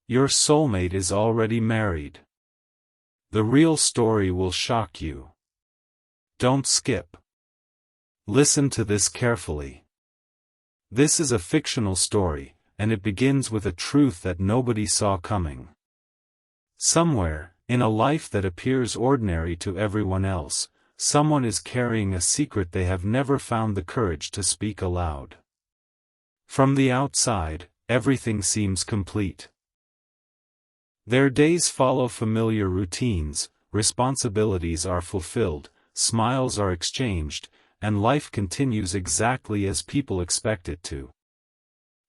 Your soulmate is already married. The real story will shock you. Don't skip. Listen to this carefully. This is a fictional story, and it begins with a truth that nobody saw coming. Somewhere, in a life that appears ordinary to everyone else, someone is carrying a secret they have never found the courage to speak aloud. From the outside, everything seems complete. Their days follow familiar routines, responsibilities are fulfilled, smiles are exchanged, and life continues exactly as people expect it to.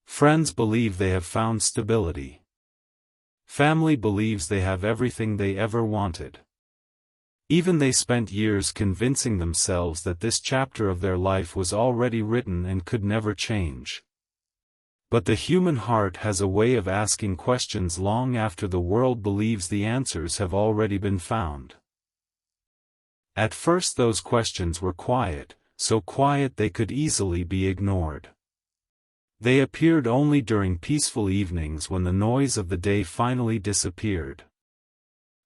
Friends believe they have found stability. Family believes they have everything they ever wanted. Even they spent years convincing themselves that this chapter of their life was already written and could never change. But the human heart has a way of asking questions long after the world believes the answers have already been found. At first those questions were quiet, so quiet they could easily be ignored. They appeared only during peaceful evenings when the noise of the day finally disappeared.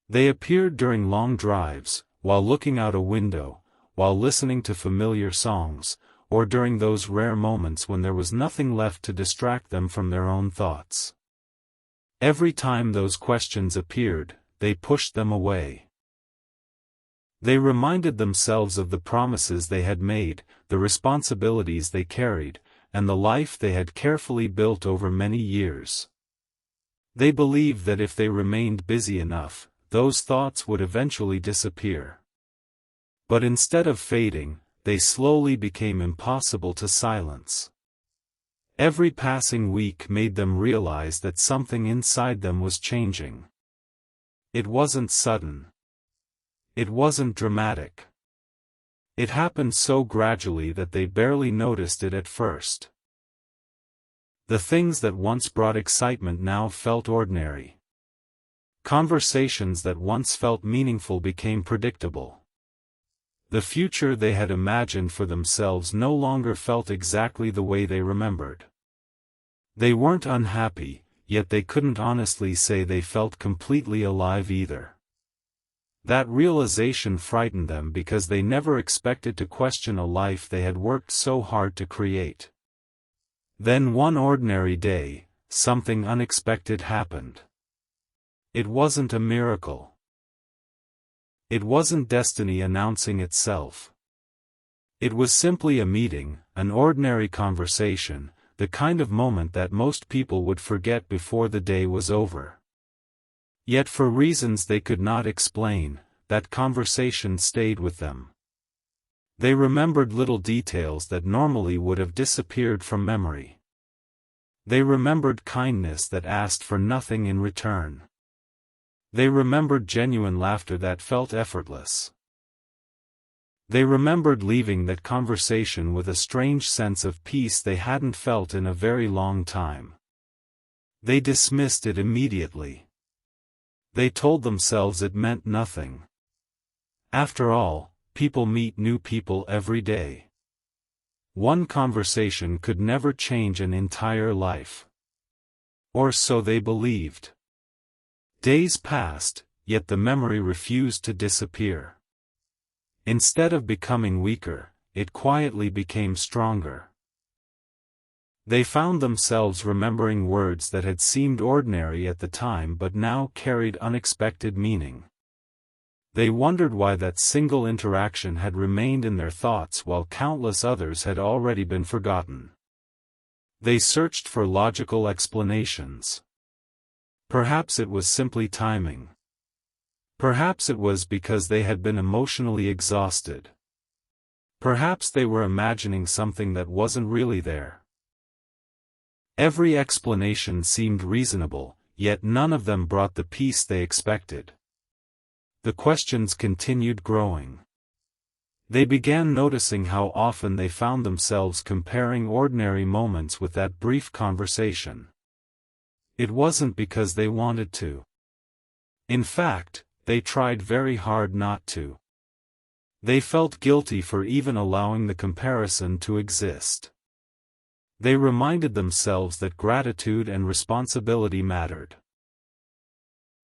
They appeared during long drives, while looking out a window, while listening to familiar songs, or during those rare moments when there was nothing left to distract them from their own thoughts. Every time those questions appeared, they pushed them away. They reminded themselves of the promises they had made, the responsibilities they carried, and the life they had carefully built over many years. They believed that if they remained busy enough, those thoughts would eventually disappear. But instead of fading, they slowly became impossible to silence. Every passing week made them realize that something inside them was changing. It wasn't sudden. It wasn't dramatic. It happened so gradually that they barely noticed it at first. The things that once brought excitement now felt ordinary. Conversations that once felt meaningful became predictable. The future they had imagined for themselves no longer felt exactly the way they remembered. They weren't unhappy, yet they couldn't honestly say they felt completely alive either. That realization frightened them because they never expected to question a life they had worked so hard to create. Then one ordinary day, something unexpected happened. It wasn't a miracle. It wasn't destiny announcing itself. It was simply a meeting, an ordinary conversation, the kind of moment that most people would forget before the day was over. Yet for reasons they could not explain, that conversation stayed with them. They remembered little details that normally would have disappeared from memory. They remembered kindness that asked for nothing in return. They remembered genuine laughter that felt effortless. They remembered leaving that conversation with a strange sense of peace they hadn't felt in a very long time. They dismissed it immediately. They told themselves it meant nothing. After all, people meet new people every day. One conversation could never change an entire life. Or so they believed. Days passed, yet the memory refused to disappear. Instead of becoming weaker, it quietly became stronger. They found themselves remembering words that had seemed ordinary at the time but now carried unexpected meaning. They wondered why that single interaction had remained in their thoughts while countless others had already been forgotten. They searched for logical explanations. Perhaps it was simply timing. Perhaps it was because they had been emotionally exhausted. Perhaps they were imagining something that wasn't really there. Every explanation seemed reasonable, yet none of them brought the peace they expected. The questions continued growing. They began noticing how often they found themselves comparing ordinary moments with that brief conversation. It wasn't because they wanted to. In fact, they tried very hard not to. They felt guilty for even allowing the comparison to exist. They reminded themselves that gratitude and responsibility mattered.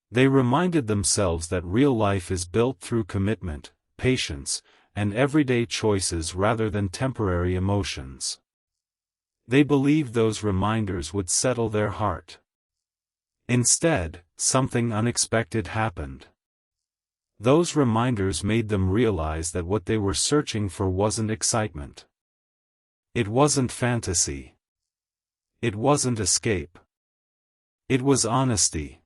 They reminded themselves that real life is built through commitment, patience, and everyday choices rather than temporary emotions. They believed those reminders would settle their heart. Instead, something unexpected happened. Those reminders made them realize that what they were searching for wasn't excitement. It wasn't fantasy. It wasn't escape. It was honesty.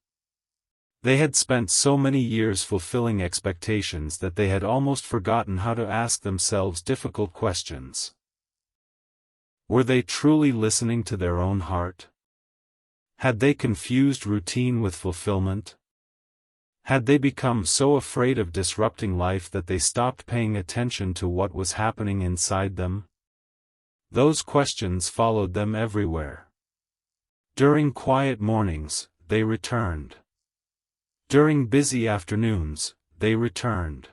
They had spent so many years fulfilling expectations that they had almost forgotten how to ask themselves difficult questions. Were they truly listening to their own heart? Had they confused routine with fulfillment? Had they become so afraid of disrupting life that they stopped paying attention to what was happening inside them? Those questions followed them everywhere. During quiet mornings, they returned. During busy afternoons, they returned.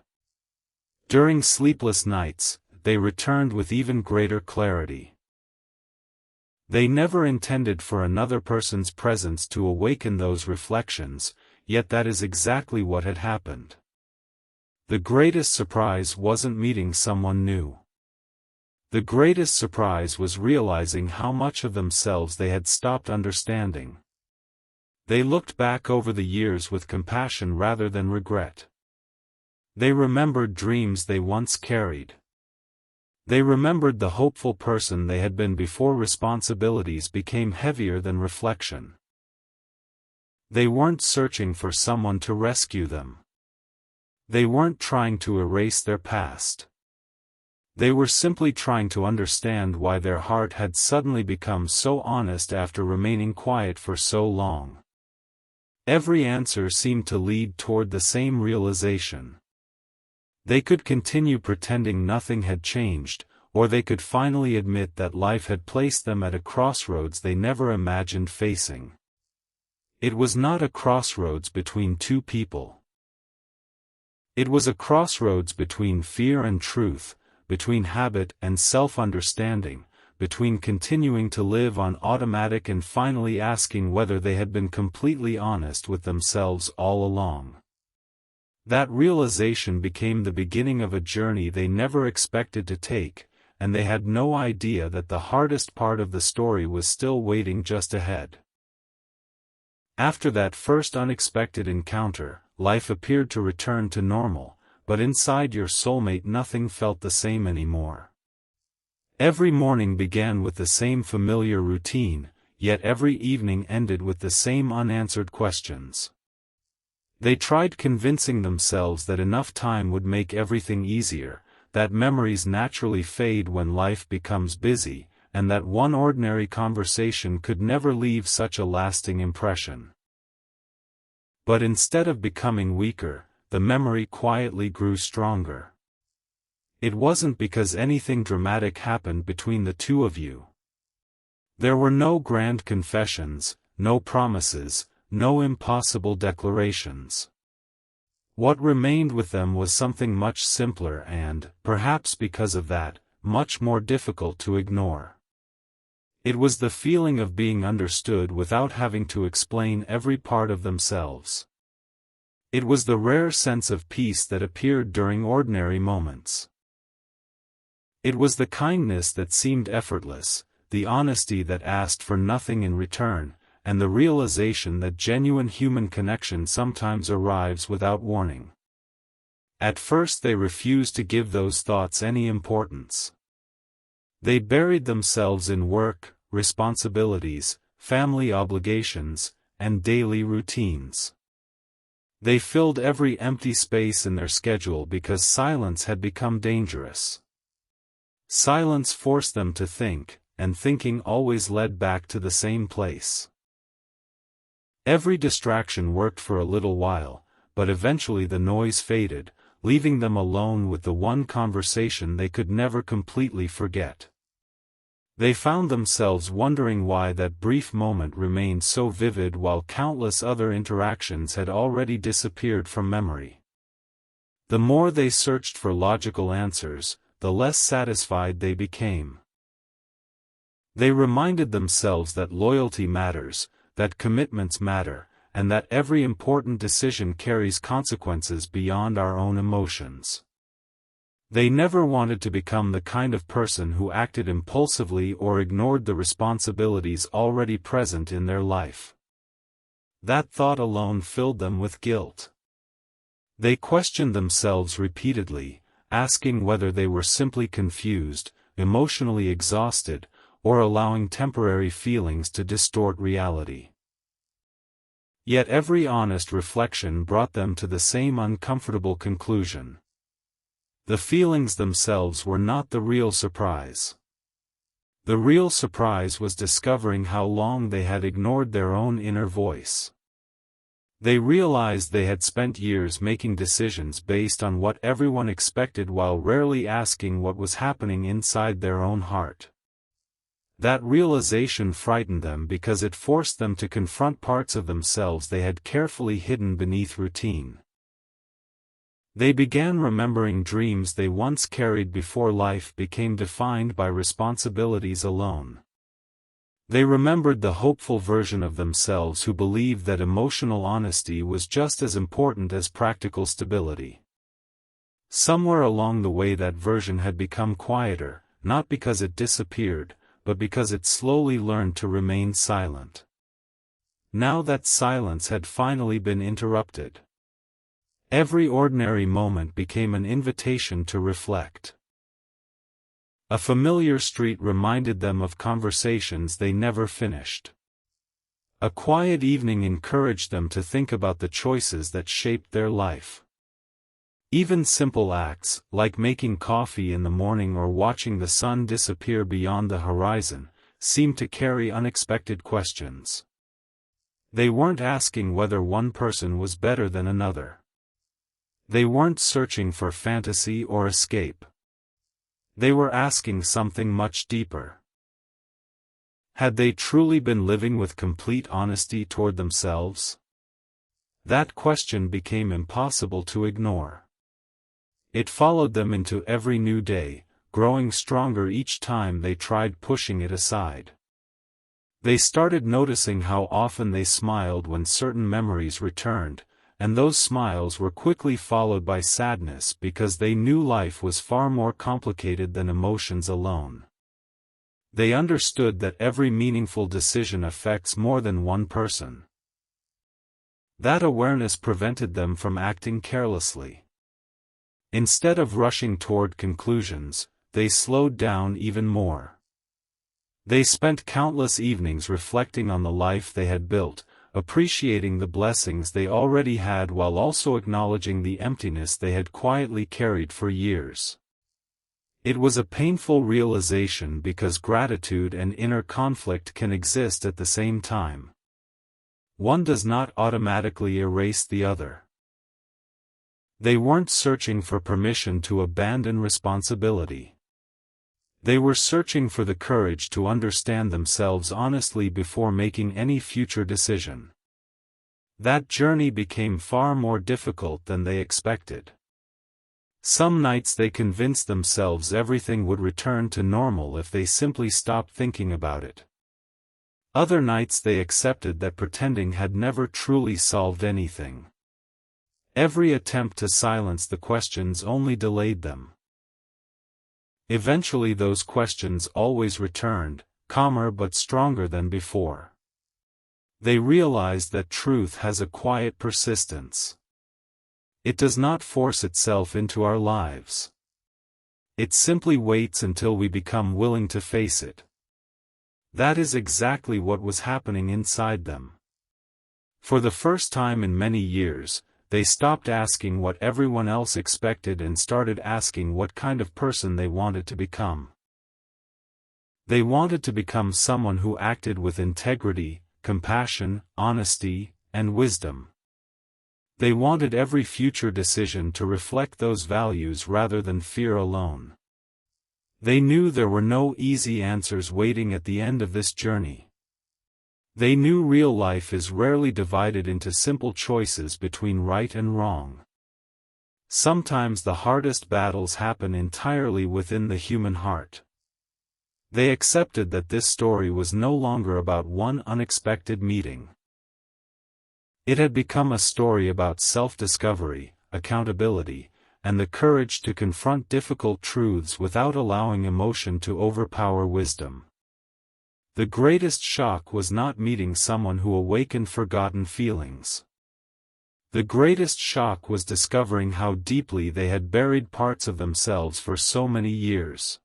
During sleepless nights, they returned with even greater clarity. They never intended for another person's presence to awaken those reflections, yet that is exactly what had happened. The greatest surprise wasn't meeting someone new. The greatest surprise was realizing how much of themselves they had stopped understanding. They looked back over the years with compassion rather than regret. They remembered dreams they once carried. They remembered the hopeful person they had been before responsibilities became heavier than reflection. They weren't searching for someone to rescue them. They weren't trying to erase their past. They were simply trying to understand why their heart had suddenly become so honest after remaining quiet for so long. Every answer seemed to lead toward the same realization. They could continue pretending nothing had changed, or they could finally admit that life had placed them at a crossroads they never imagined facing. It was not a crossroads between two people. It was a crossroads between fear and truth, between habit and self-understanding, between continuing to live on automatic and finally asking whether they had been completely honest with themselves all along. That realization became the beginning of a journey they never expected to take, and they had no idea that the hardest part of the story was still waiting just ahead. After that first unexpected encounter, life appeared to return to normal, but inside your soulmate nothing felt the same anymore. Every morning began with the same familiar routine, yet every evening ended with the same unanswered questions. They tried convincing themselves that enough time would make everything easier, that memories naturally fade when life becomes busy, and that one ordinary conversation could never leave such a lasting impression. But instead of becoming weaker, the memory quietly grew stronger. It wasn't because anything dramatic happened between the two of you. There were no grand confessions, no promises, no impossible declarations. What remained with them was something much simpler and, perhaps because of that, much more difficult to ignore. It was the feeling of being understood without having to explain every part of themselves. It was the rare sense of peace that appeared during ordinary moments. It was the kindness that seemed effortless, the honesty that asked for nothing in return, and the realization that genuine human connection sometimes arrives without warning. At first they refused to give those thoughts any importance. They buried themselves in work, responsibilities, family obligations, and daily routines. They filled every empty space in their schedule because silence had become dangerous. Silence forced them to think, and thinking always led back to the same place. Every distraction worked for a little while, but eventually the noise faded, leaving them alone with the one conversation they could never completely forget. They found themselves wondering why that brief moment remained so vivid while countless other interactions had already disappeared from memory. The more they searched for logical answers, the less satisfied they became. They reminded themselves that loyalty matters, that commitments matter, and that every important decision carries consequences beyond our own emotions. They never wanted to become the kind of person who acted impulsively or ignored the responsibilities already present in their life. That thought alone filled them with guilt. They questioned themselves repeatedly, asking whether they were simply confused, emotionally exhausted, or allowing temporary feelings to distort reality. Yet every honest reflection brought them to the same uncomfortable conclusion. The feelings themselves were not the real surprise. The real surprise was discovering how long they had ignored their own inner voice. They realized they had spent years making decisions based on what everyone expected while rarely asking what was happening inside their own heart. That realization frightened them because it forced them to confront parts of themselves they had carefully hidden beneath routine. They began remembering dreams they once carried before life became defined by responsibilities alone. They remembered the hopeful version of themselves who believed that emotional honesty was just as important as practical stability. Somewhere along the way that version had become quieter, not because it disappeared, but because it slowly learned to remain silent. Now that silence had finally been interrupted. Every ordinary moment became an invitation to reflect. A familiar street reminded them of conversations they never finished. A quiet evening encouraged them to think about the choices that shaped their life. Even simple acts, like making coffee in the morning or watching the sun disappear beyond the horizon, seemed to carry unexpected questions. They weren't asking whether one person was better than another. They weren't searching for fantasy or escape. They were asking something much deeper. Had they truly been living with complete honesty toward themselves? That question became impossible to ignore. It followed them into every new day, growing stronger each time they tried pushing it aside. They started noticing how often they smiled when certain memories returned, and those smiles were quickly followed by sadness because they knew life was far more complicated than emotions alone. They understood that every meaningful decision affects more than one person. That awareness prevented them from acting carelessly. Instead of rushing toward conclusions, they slowed down even more. They spent countless evenings reflecting on the life they had built, appreciating the blessings they already had while also acknowledging the emptiness they had quietly carried for years. It was a painful realization because gratitude and inner conflict can exist at the same time. One does not automatically erase the other. They weren't searching for permission to abandon responsibility. They were searching for the courage to understand themselves honestly before making any future decision. That journey became far more difficult than they expected. Some nights they convinced themselves everything would return to normal if they simply stopped thinking about it. Other nights they accepted that pretending had never truly solved anything. Every attempt to silence the questions only delayed them. Eventually those questions always returned, calmer but stronger than before. They realized that truth has a quiet persistence. It does not force itself into our lives. It simply waits until we become willing to face it. That is exactly what was happening inside them. For the first time in many years, they stopped asking what everyone else expected and started asking what kind of person they wanted to become. They wanted to become someone who acted with integrity, compassion, honesty, and wisdom. They wanted every future decision to reflect those values rather than fear alone. They knew there were no easy answers waiting at the end of this journey. They knew real life is rarely divided into simple choices between right and wrong. Sometimes the hardest battles happen entirely within the human heart. They accepted that this story was no longer about one unexpected meeting. It had become a story about self-discovery, accountability, and the courage to confront difficult truths without allowing emotion to overpower wisdom. The greatest shock was not meeting someone who awakened forgotten feelings. The greatest shock was discovering how deeply they had buried parts of themselves for so many years.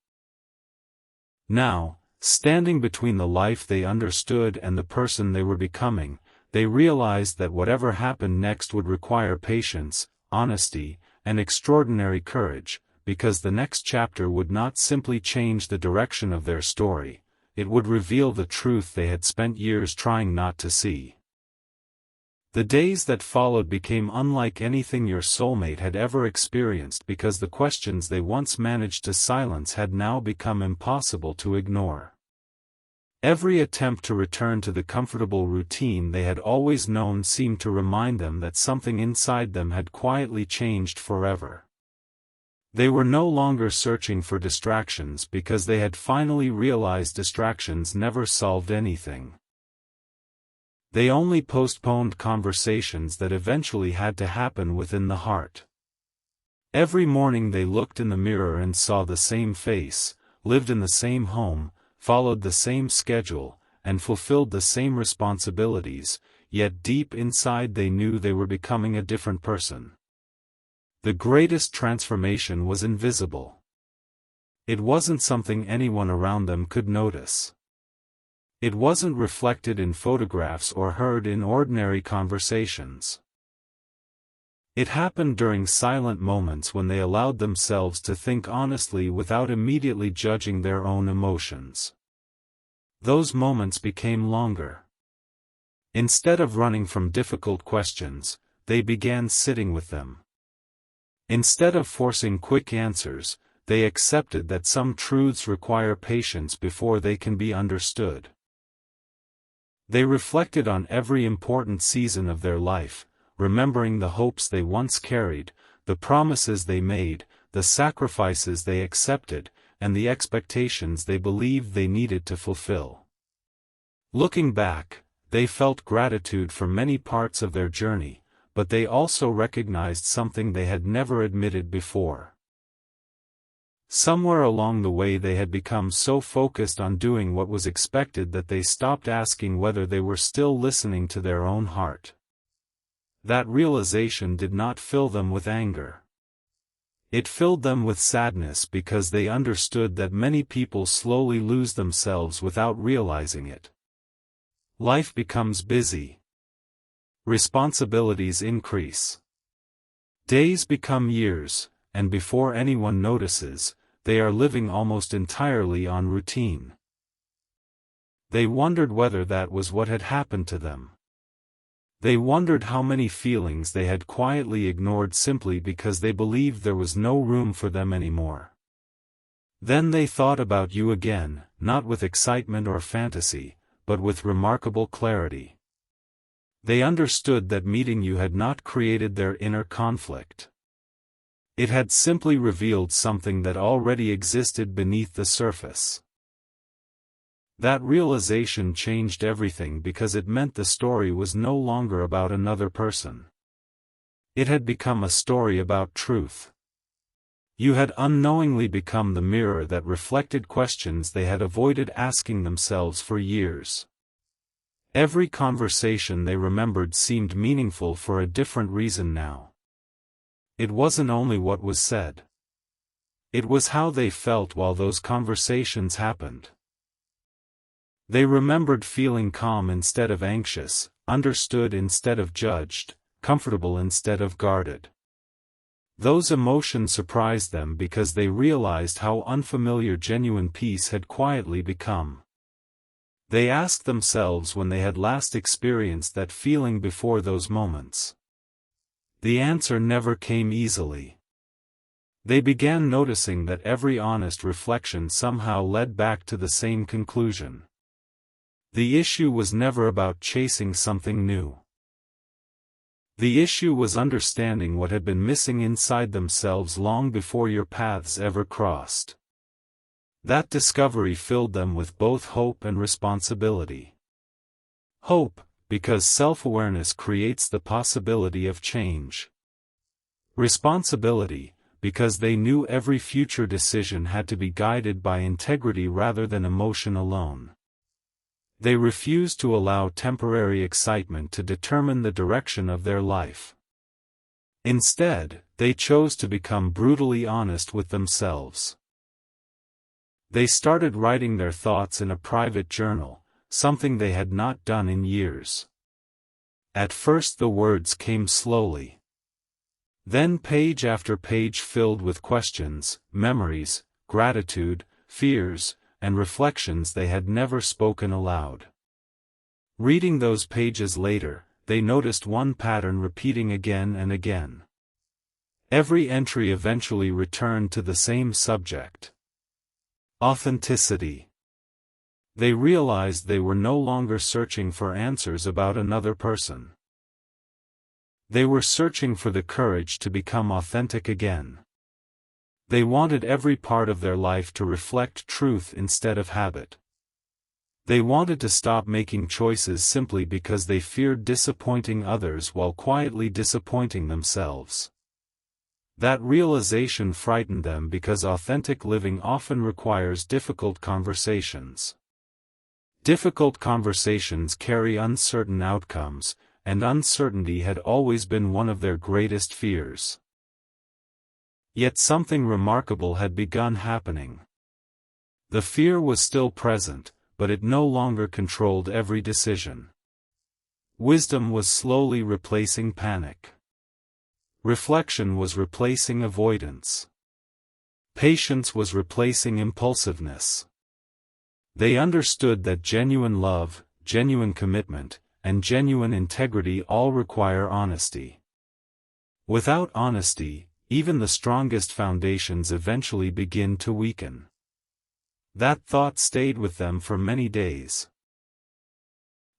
Now, standing between the life they understood and the person they were becoming, they realized that whatever happened next would require patience, honesty, and extraordinary courage, because the next chapter would not simply change the direction of their story, it would reveal the truth they had spent years trying not to see. The days that followed became unlike anything your soulmate had ever experienced because the questions they once managed to silence had now become impossible to ignore. Every attempt to return to the comfortable routine they had always known seemed to remind them that something inside them had quietly changed forever. They were no longer searching for distractions because they had finally realized distractions never solved anything. They only postponed conversations that eventually had to happen within the heart. Every morning they looked in the mirror and saw the same face, lived in the same home, followed the same schedule, and fulfilled the same responsibilities, yet deep inside they knew they were becoming a different person. The greatest transformation was invisible. It wasn't something anyone around them could notice. It wasn't reflected in photographs or heard in ordinary conversations. It happened during silent moments when they allowed themselves to think honestly without immediately judging their own emotions. Those moments became longer. Instead of running from difficult questions, they began sitting with them. Instead of forcing quick answers, they accepted that some truths require patience before they can be understood. They reflected on every important season of their life, remembering the hopes they once carried, the promises they made, the sacrifices they accepted, and the expectations they believed they needed to fulfill. Looking back, they felt gratitude for many parts of their journey, but they also recognized something they had never admitted before. Somewhere along the way they had become so focused on doing what was expected that they stopped asking whether they were still listening to their own heart. That realization did not fill them with anger. It filled them with sadness because they understood that many people slowly lose themselves without realizing it. Life becomes busy. Responsibilities increase. Days become years, and before anyone notices, they are living almost entirely on routine. They wondered whether that was what had happened to them. They wondered how many feelings they had quietly ignored simply because they believed there was no room for them anymore. Then they thought about you again, not with excitement or fantasy, but with remarkable clarity. They understood that meeting you had not created their inner conflict. It had simply revealed something that already existed beneath the surface. That realization changed everything because it meant the story was no longer about another person. It had become a story about truth. You had unknowingly become the mirror that reflected questions they had avoided asking themselves for years. Every conversation they remembered seemed meaningful for a different reason now. It wasn't only what was said. It was how they felt while those conversations happened. They remembered feeling calm instead of anxious, understood instead of judged, comfortable instead of guarded. Those emotions surprised them because they realized how unfamiliar genuine peace had quietly become. They asked themselves when they had last experienced that feeling before those moments. The answer never came easily. They began noticing that every honest reflection somehow led back to the same conclusion. The issue was never about chasing something new. The issue was understanding what had been missing inside themselves long before your paths ever crossed. That discovery filled them with both hope and responsibility. Hope, because self-awareness creates the possibility of change. Responsibility, because they knew every future decision had to be guided by integrity rather than emotion alone. They refused to allow temporary excitement to determine the direction of their life. Instead, they chose to become brutally honest with themselves. They started writing their thoughts in a private journal, something they had not done in years. At first the words came slowly. Then page after page filled with questions, memories, gratitude, fears, and reflections they had never spoken aloud. Reading those pages later, they noticed one pattern repeating again and again. Every entry eventually returned to the same subject: authenticity. They realized they were no longer searching for answers about another person. They were searching for the courage to become authentic again. They wanted every part of their life to reflect truth instead of habit. They wanted to stop making choices simply because they feared disappointing others while quietly disappointing themselves. That realization frightened them because authentic living often requires difficult conversations. Difficult conversations carry uncertain outcomes, and uncertainty had always been one of their greatest fears. Yet something remarkable had begun happening. The fear was still present, but it no longer controlled every decision. Wisdom was slowly replacing panic. Reflection was replacing avoidance. Patience was replacing impulsiveness. They understood that genuine love, genuine commitment, and genuine integrity all require honesty. Without honesty, even the strongest foundations eventually begin to weaken. That thought stayed with them for many days.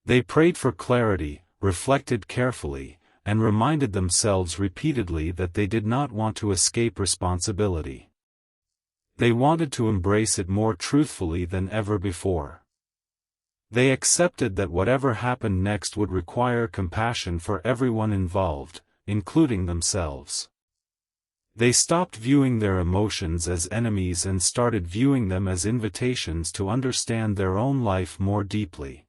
They prayed for clarity, reflected carefully, and reminded themselves repeatedly that they did not want to escape responsibility. They wanted to embrace it more truthfully than ever before. They accepted that whatever happened next would require compassion for everyone involved, including themselves. They stopped viewing their emotions as enemies and started viewing them as invitations to understand their own life more deeply.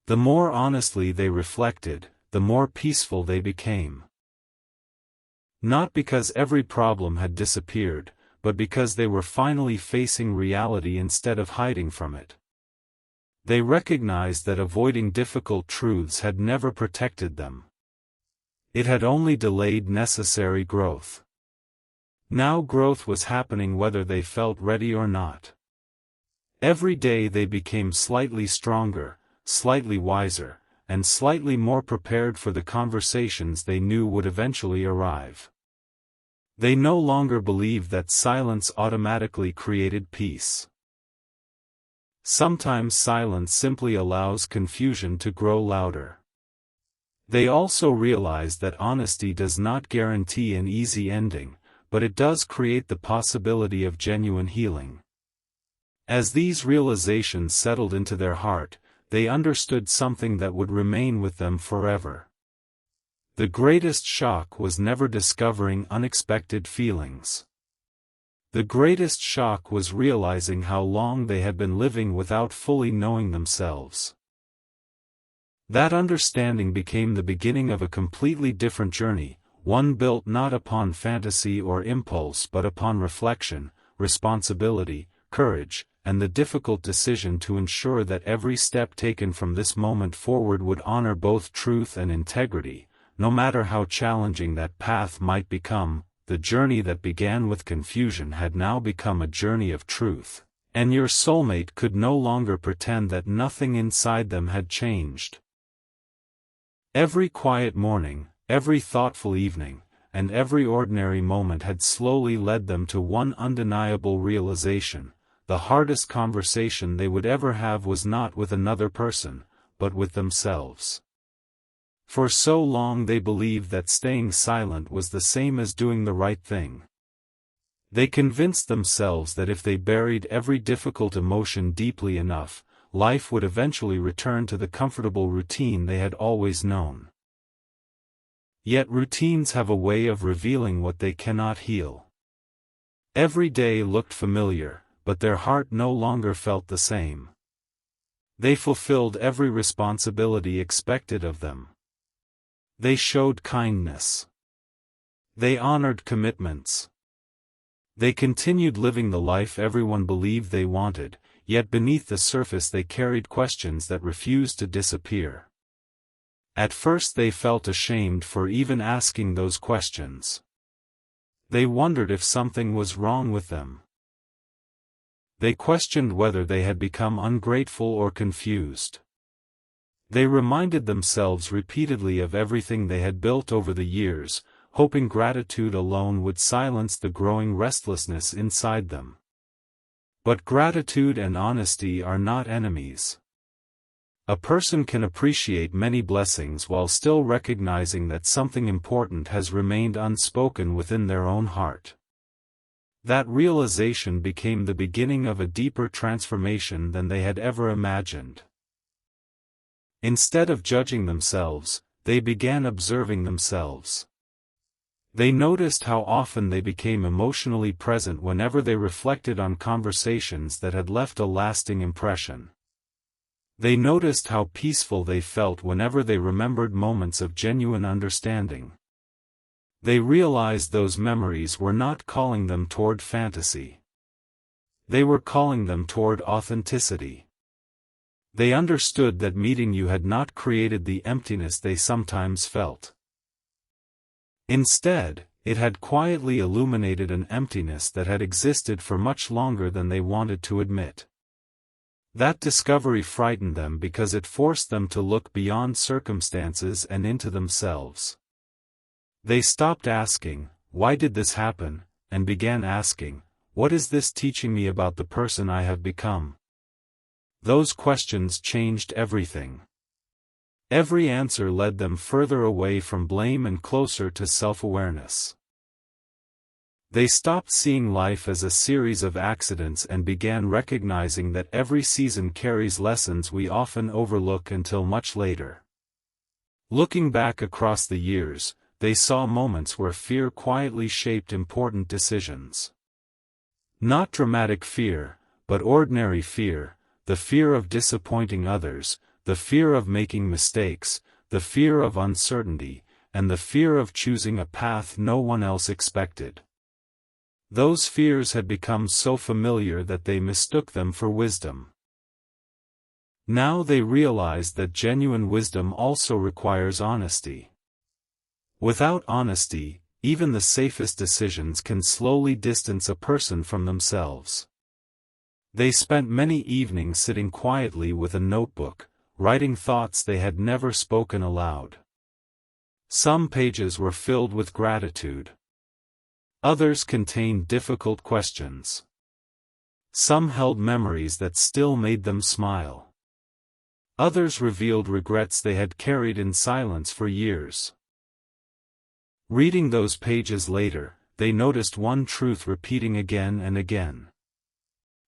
The more honestly they reflected, the more peaceful they became. Not because every problem had disappeared, but because they were finally facing reality instead of hiding from it. They recognized that avoiding difficult truths had never protected them. It had only delayed necessary growth. Now growth was happening whether they felt ready or not. Every day they became slightly stronger, slightly wiser, and slightly more prepared for the conversations they knew would eventually arrive. They no longer believed that silence automatically created peace. Sometimes silence simply allows confusion to grow louder. They also realized that honesty does not guarantee an easy ending, but it does create the possibility of genuine healing. As these realizations settled into their heart, they understood something that would remain with them forever. The greatest shock was never discovering unexpected feelings. The greatest shock was realizing how long they had been living without fully knowing themselves. That understanding became the beginning of a completely different journey, one built not upon fantasy or impulse but upon reflection, responsibility, courage, and the difficult decision to ensure that every step taken from this moment forward would honor both truth and integrity, no matter how challenging that path might become. The journey that began with confusion had now become a journey of truth, and your soulmate could no longer pretend that nothing inside them had changed. Every quiet morning, every thoughtful evening, and every ordinary moment had slowly led them to one undeniable realization: the hardest conversation they would ever have was not with another person, but with themselves. For so long they believed that staying silent was the same as doing the right thing. They convinced themselves that if they buried every difficult emotion deeply enough, life would eventually return to the comfortable routine they had always known. Yet routines have a way of revealing what they cannot heal. Every day looked familiar, but their heart no longer felt the same. They fulfilled every responsibility expected of them. They showed kindness. They honored commitments. They continued living the life everyone believed they wanted, yet beneath the surface they carried questions that refused to disappear. At first they felt ashamed for even asking those questions. They wondered if something was wrong with them. They questioned whether they had become ungrateful or confused. They reminded themselves repeatedly of everything they had built over the years, hoping gratitude alone would silence the growing restlessness inside them. But gratitude and honesty are not enemies. A person can appreciate many blessings while still recognizing that something important has remained unspoken within their own heart. That realization became the beginning of a deeper transformation than they had ever imagined. Instead of judging themselves, they began observing themselves. They noticed how often they became emotionally present whenever they reflected on conversations that had left a lasting impression. They noticed how peaceful they felt whenever they remembered moments of genuine understanding. They realized those memories were not calling them toward fantasy. They were calling them toward authenticity. They understood that meeting you had not created the emptiness they sometimes felt. Instead, it had quietly illuminated an emptiness that had existed for much longer than they wanted to admit. That discovery frightened them because it forced them to look beyond circumstances and into themselves. They stopped asking, "Why did this happen?" and began asking, "What is this teaching me about the person I have become?" Those questions changed everything. Every answer led them further away from blame and closer to self-awareness. They stopped seeing life as a series of accidents and began recognizing that every season carries lessons we often overlook until much later. Looking back across the years, they saw moments where fear quietly shaped important decisions. Not dramatic fear, but ordinary fear, the fear of disappointing others, the fear of making mistakes, the fear of uncertainty, and the fear of choosing a path no one else expected. Those fears had become so familiar that they mistook them for wisdom. Now they realized that genuine wisdom also requires honesty. Without honesty, even the safest decisions can slowly distance a person from themselves. They spent many evenings sitting quietly with a notebook, writing thoughts they had never spoken aloud. Some pages were filled with gratitude. Others contained difficult questions. Some held memories that still made them smile. Others revealed regrets they had carried in silence for years. Reading those pages later, they noticed one truth repeating again and again.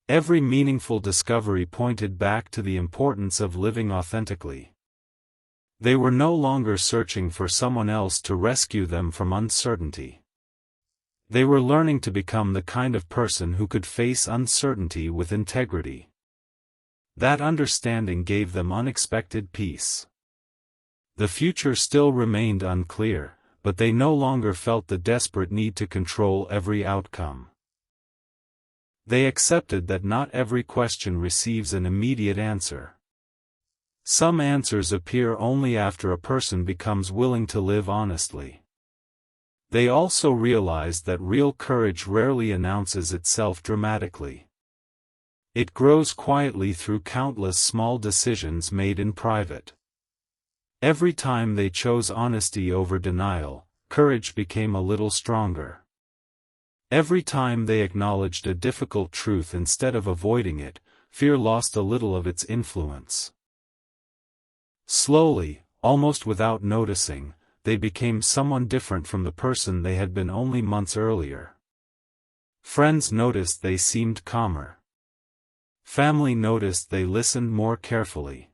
Every meaningful discovery pointed back to the importance of living authentically. They were no longer searching for someone else to rescue them from uncertainty. They were learning to become the kind of person who could face uncertainty with integrity. That understanding gave them unexpected peace. The future still remained unclear, but they no longer felt the desperate need to control every outcome. They accepted that not every question receives an immediate answer. Some answers appear only after a person becomes willing to live honestly. They also realized that real courage rarely announces itself dramatically. It grows quietly through countless small decisions made in private. Every time they chose honesty over denial, courage became a little stronger. Every time they acknowledged a difficult truth instead of avoiding it, fear lost a little of its influence. Slowly, almost without noticing, they became someone different from the person they had been only months earlier. Friends noticed they seemed calmer. Family noticed they listened more carefully.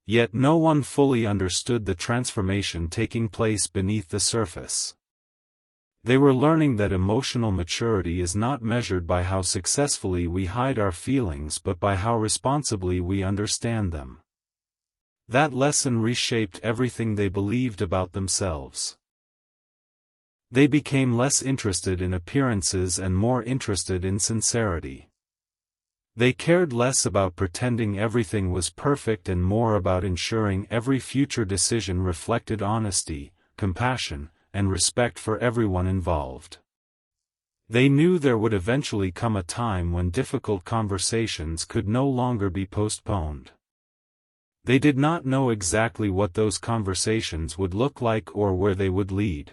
Yet no one fully understood the transformation taking place beneath the surface. They were learning that emotional maturity is not measured by how successfully we hide our feelings but by how responsibly we understand them. That lesson reshaped everything they believed about themselves. They became less interested in appearances and more interested in sincerity. They cared less about pretending everything was perfect and more about ensuring every future decision reflected honesty, compassion, and respect for everyone involved. They knew there would eventually come a time when difficult conversations could no longer be postponed. They did not know exactly what those conversations would look like or where they would lead.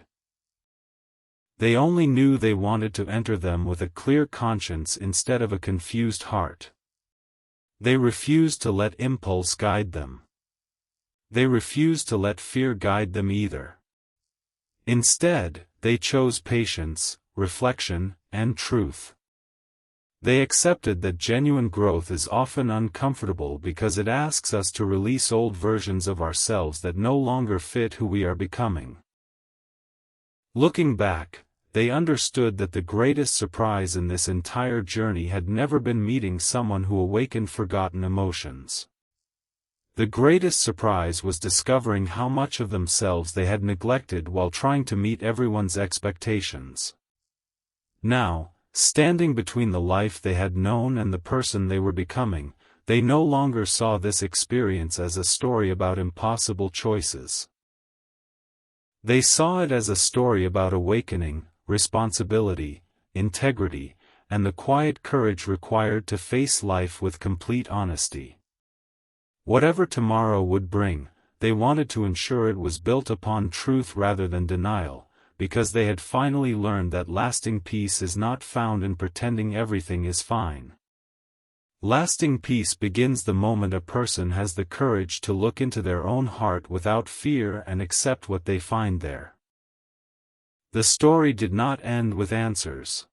They only knew they wanted to enter them with a clear conscience instead of a confused heart. They refused to let impulse guide them. They refused to let fear guide them either. Instead, they chose patience, reflection, and truth. They accepted that genuine growth is often uncomfortable because it asks us to release old versions of ourselves that no longer fit who we are becoming. Looking back, they understood that the greatest surprise in this entire journey had never been meeting someone who awakened forgotten emotions. The greatest surprise was discovering how much of themselves they had neglected while trying to meet everyone's expectations. Now, standing between the life they had known and the person they were becoming, they no longer saw this experience as a story about impossible choices. They saw it as a story about awakening, responsibility, integrity, and the quiet courage required to face life with complete honesty. Whatever tomorrow would bring, they wanted to ensure it was built upon truth rather than denial, because they had finally learned that lasting peace is not found in pretending everything is fine. Lasting peace begins the moment a person has the courage to look into their own heart without fear and accept what they find there. The story did not end with answers.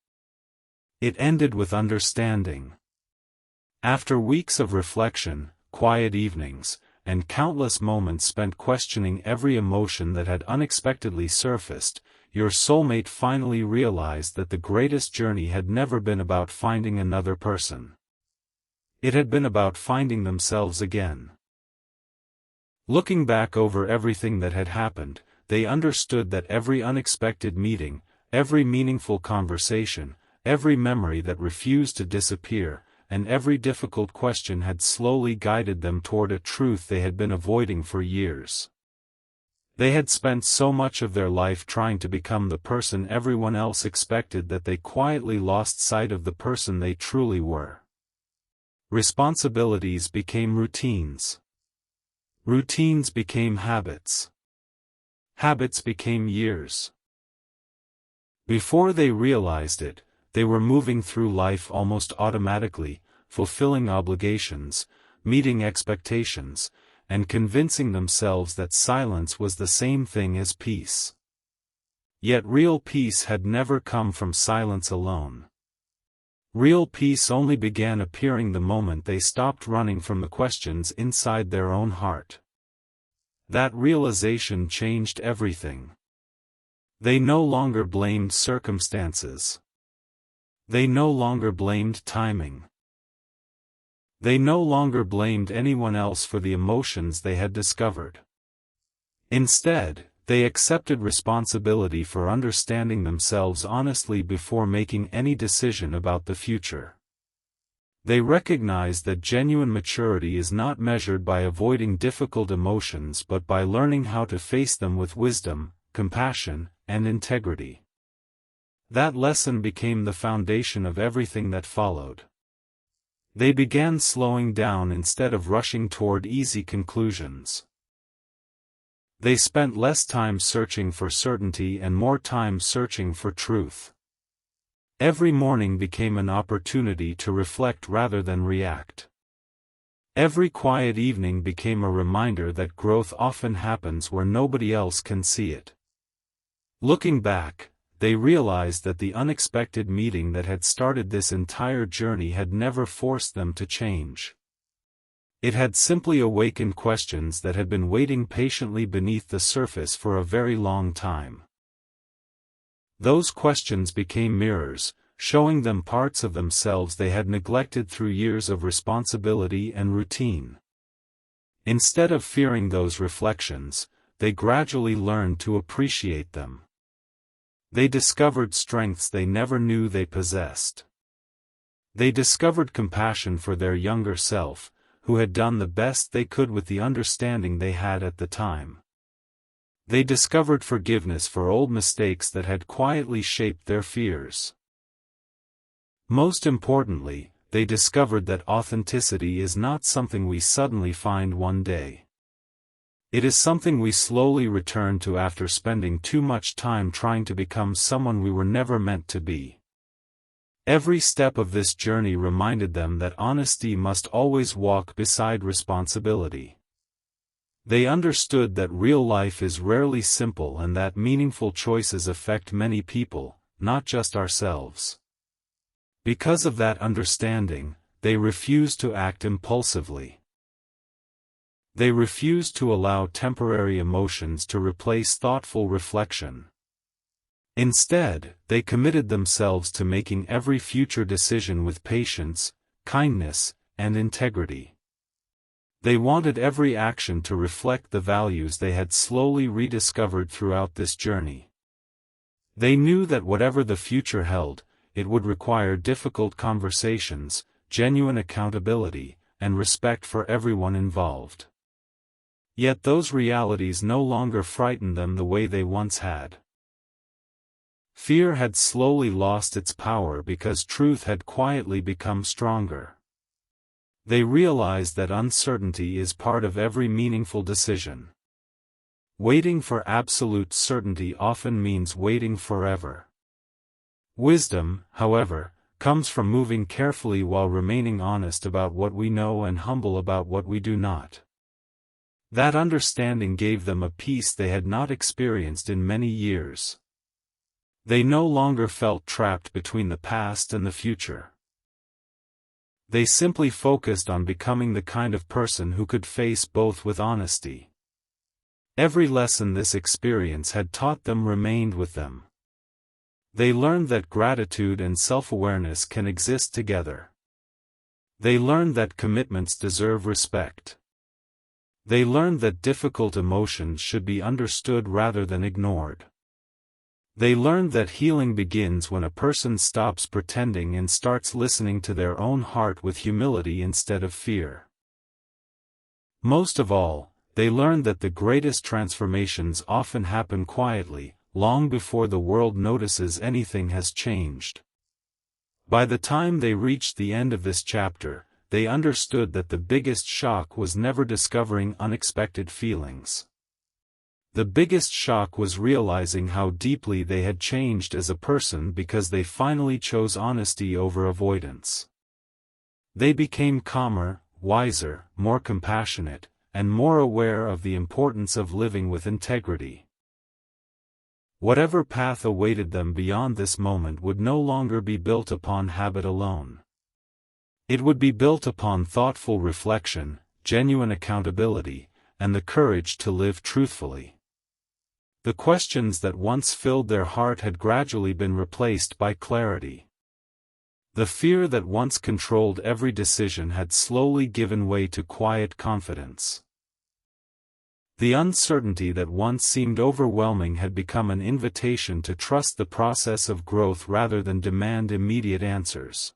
It ended with understanding. After weeks of reflection, quiet evenings, and countless moments spent questioning every emotion that had unexpectedly surfaced, your soulmate finally realized that the greatest journey had never been about finding another person. It had been about finding themselves again. Looking back over everything that had happened, they understood that every unexpected meeting, every meaningful conversation, every memory that refused to disappear, and every difficult question had slowly guided them toward a truth they had been avoiding for years. They had spent so much of their life trying to become the person everyone else expected that they quietly lost sight of the person they truly were. Responsibilities became routines. Routines became habits. Habits became years. Before they realized it, they were moving through life almost automatically, fulfilling obligations, meeting expectations, and convincing themselves that silence was the same thing as peace. Yet real peace had never come from silence alone. Real peace only began appearing the moment they stopped running from the questions inside their own heart. That realization changed everything. They no longer blamed circumstances. They no longer blamed timing. They no longer blamed anyone else for the emotions they had discovered. Instead, they accepted responsibility for understanding themselves honestly before making any decision about the future. They recognized that genuine maturity is not measured by avoiding difficult emotions but by learning how to face them with wisdom, compassion, and integrity. That lesson became the foundation of everything that followed. They began slowing down instead of rushing toward easy conclusions. They spent less time searching for certainty and more time searching for truth. Every morning became an opportunity to reflect rather than react. Every quiet evening became a reminder that growth often happens where nobody else can see it. Looking back, they realized that the unexpected meeting that had started this entire journey had never forced them to change. It had simply awakened questions that had been waiting patiently beneath the surface for a very long time. Those questions became mirrors, showing them parts of themselves they had neglected through years of responsibility and routine. Instead of fearing those reflections, they gradually learned to appreciate them. They discovered strengths they never knew they possessed. They discovered compassion for their younger self, who had done the best they could with the understanding they had at the time. They discovered forgiveness for old mistakes that had quietly shaped their fears. Most importantly, they discovered that authenticity is not something we suddenly find one day. It is something we slowly return to after spending too much time trying to become someone we were never meant to be. Every step of this journey reminded them that honesty must always walk beside responsibility. They understood that real life is rarely simple and that meaningful choices affect many people, not just ourselves. Because of that understanding, they refused to act impulsively. They refused to allow temporary emotions to replace thoughtful reflection. Instead, they committed themselves to making every future decision with patience, kindness, and integrity. They wanted every action to reflect the values they had slowly rediscovered throughout this journey. They knew that whatever the future held, it would require difficult conversations, genuine accountability, and respect for everyone involved. Yet those realities no longer frightened them the way they once had. Fear had slowly lost its power because truth had quietly become stronger. They realized that uncertainty is part of every meaningful decision. Waiting for absolute certainty often means waiting forever. Wisdom, however, comes from moving carefully while remaining honest about what we know and humble about what we do not. That understanding gave them a peace they had not experienced in many years. They no longer felt trapped between the past and the future. They simply focused on becoming the kind of person who could face both with honesty. Every lesson this experience had taught them remained with them. They learned that gratitude and self-awareness can exist together. They learned that commitments deserve respect. They learned that difficult emotions should be understood rather than ignored. They learned that healing begins when a person stops pretending and starts listening to their own heart with humility instead of fear. Most of all, they learned that the greatest transformations often happen quietly, long before the world notices anything has changed. By the time they reached the end of this chapter, they understood that the biggest shock was never discovering unexpected feelings. The biggest shock was realizing how deeply they had changed as a person because they finally chose honesty over avoidance. They became calmer, wiser, more compassionate, and more aware of the importance of living with integrity. Whatever path awaited them beyond this moment would no longer be built upon habit alone. It would be built upon thoughtful reflection, genuine accountability, and the courage to live truthfully. The questions that once filled their heart had gradually been replaced by clarity. The fear that once controlled every decision had slowly given way to quiet confidence. The uncertainty that once seemed overwhelming had become an invitation to trust the process of growth rather than demand immediate answers.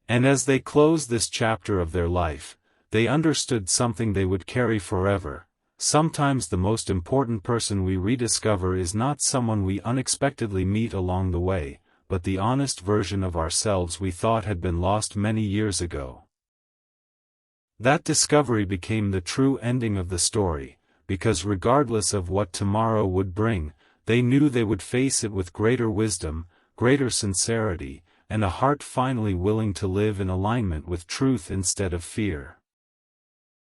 And as they closed this chapter of their life, they understood something they would carry forever. Sometimes the most important person we rediscover is not someone we unexpectedly meet along the way, but the honest version of ourselves we thought had been lost many years ago. That discovery became the true ending of the story, because regardless of what tomorrow would bring, they knew they would face it with greater wisdom, greater sincerity, and a heart finally willing to live in alignment with truth instead of fear.